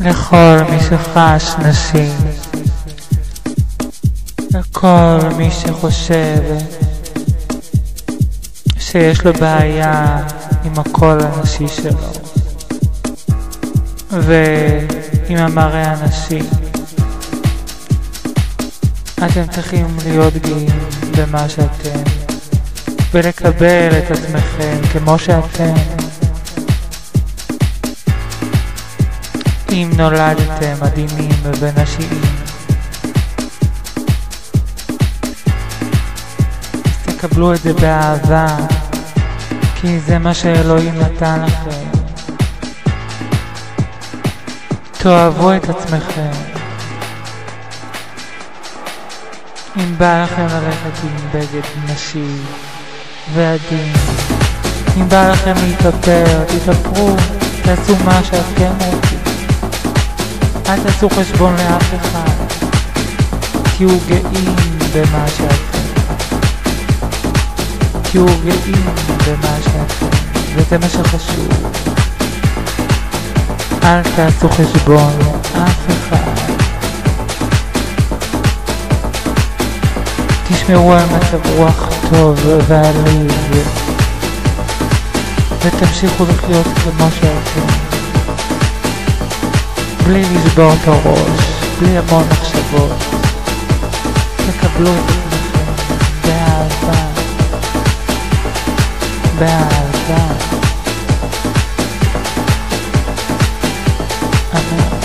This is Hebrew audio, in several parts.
לכל מי שחש נשים, לכל מי שחושב שיש לו בעיה עם הקול הנשי שלו ועם המראה הנשי. אתם צריכים להיות גאים במה שאתם ולקבל את עצמכם כמו שאתם. אם נולדתם עדינים ונשיים, אז תקבלו את זה באהבה, כי זה מה שאלוהים נתן לכם. תאהבו את עצמכם. אם בא לכם ללכת עם בגד נשי ועדין, אם בא לכם להתאפר, תתאפרו, תעשו מה שאתם רוצים. אל תעשו חשבון לאף אחד. תהיו גאים במה שאתם. תהיו גאים במה שאתם, וזה מה שחשוב. אל תעשו חשבון לאף אחד. תשמרו על מצב רוח טוב ועליב, ותמשיכו לחיות כמו שאתם, בלי לשבור את הראש, בלי המון מחשבות. תקבלו את עצמכם באהבה, באהבה. אמן.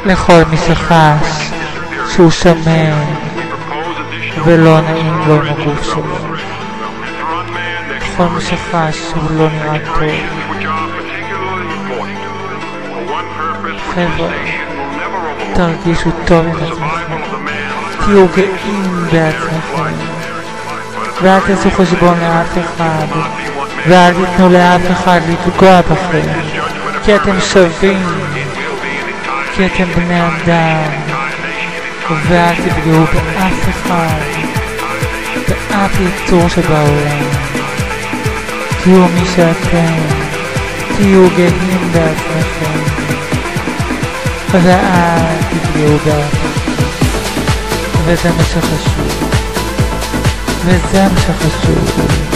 לכל מי שחש שהוא שמן ולא נעים לו עם הגוף שלו, לכל מי שחש שהוא לא נראה טוב, חבר'ה, תרגישו טוב עם עצמכם, תהיו גאים בעצמכם, ואל תעשו חשבון לאף אחד, ואל תיתנו לאף אחד לפגוע בכם, כי אתם שווים, כי אתם בני אדם, ואל תפגעו באף אחד, באף יצור שבעולם. תהיו מי שאתם, תהיו גאים בעצמכם, ואל תפגעו באף אחד. וזה מה שחשוב, וזה מה שחשוב.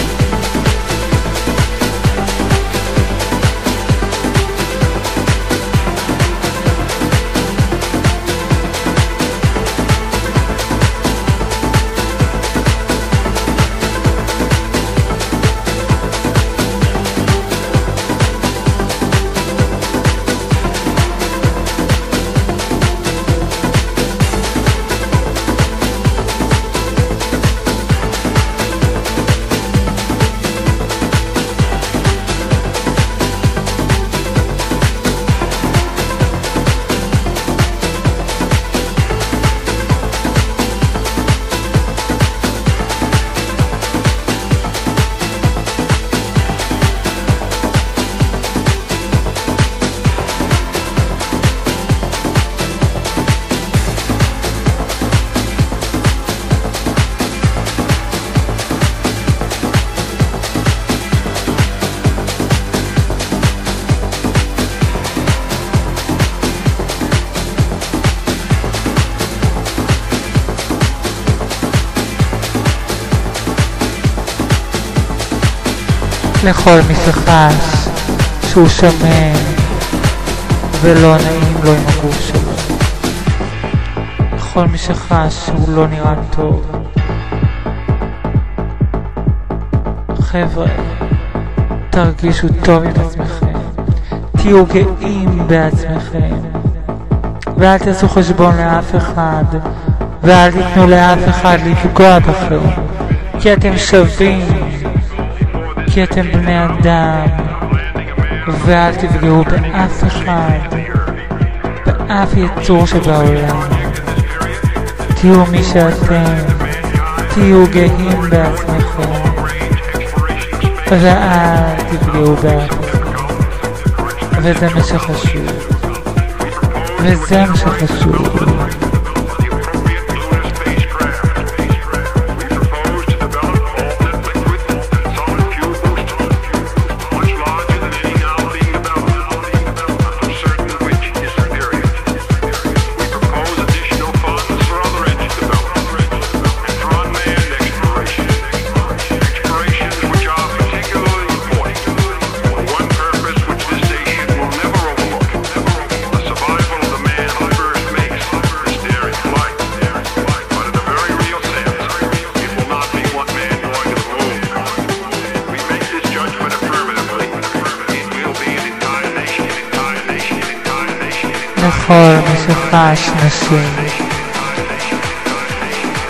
לכל מי שחש שהוא שמן ולא נעים לו עם הגוף שלו, לכל מי שחש שהוא לא נראה טוב, חבר'ה, תרגישו טוב עם עצמכם, תהיו גאים בעצמכם, ואל תעשו חשבון לאף אחד, ואל תיתנו לאף אחד לפגוע בכם, כי אתם שווים, כי אתם בני אדם, ואל תפגעו באף אחד, באף יצור שבעולם. תהיו מי שאתם, תהיו גאים בעצמכם, ואל תפגעו באף אחד. וזה מה שחשוב, וזה מה שחשוב. לכל מי שחש נשים,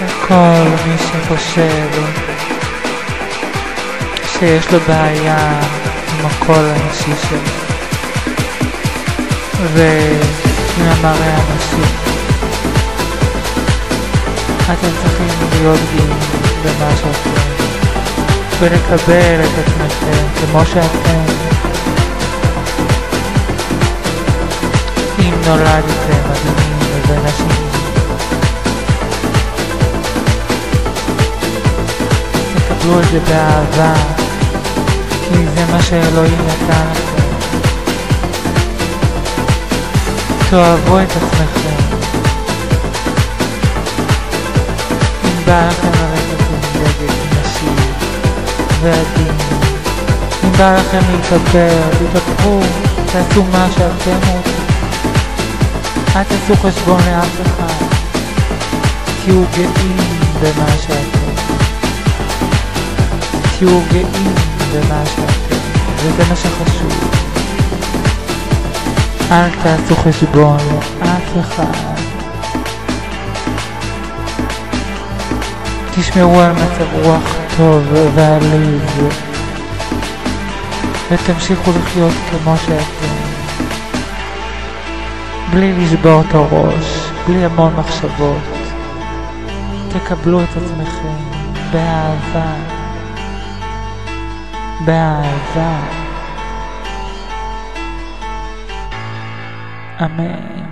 לכל מי שחושב שיש לו בעיה עם הקול הנשי שלו ועם המראה הנשי, אתם צריכים להיות גאים במה שאתם ולקבל את עצמכם כמו שאתם. אם נולדתם מדהימים ונשים, תקבלו את זה באהבה, כי זה מה שאלוהים נתן לכם. תאהבו את עצמכם. אם בא לכם ללכת עם דגל נשי ועדין, אם בא לכם להתאפר, תתאפרו, תעשו מה שאתם רוצים. אל תעשו חשבון לאף אחד, תהיו גאים במה שאתם, תהיו גאים במה שאתם, וזה מה שחשוב. אל תעשו חשבון לאף אחד, תשמרו על מצב רוח טוב ועליז, ותמשיכו לחיות כמו שאתם, בלי לשבור את הראש, בלי המון מחשבות. תקבלו את עצמכם באהבה, באהבה. אמן.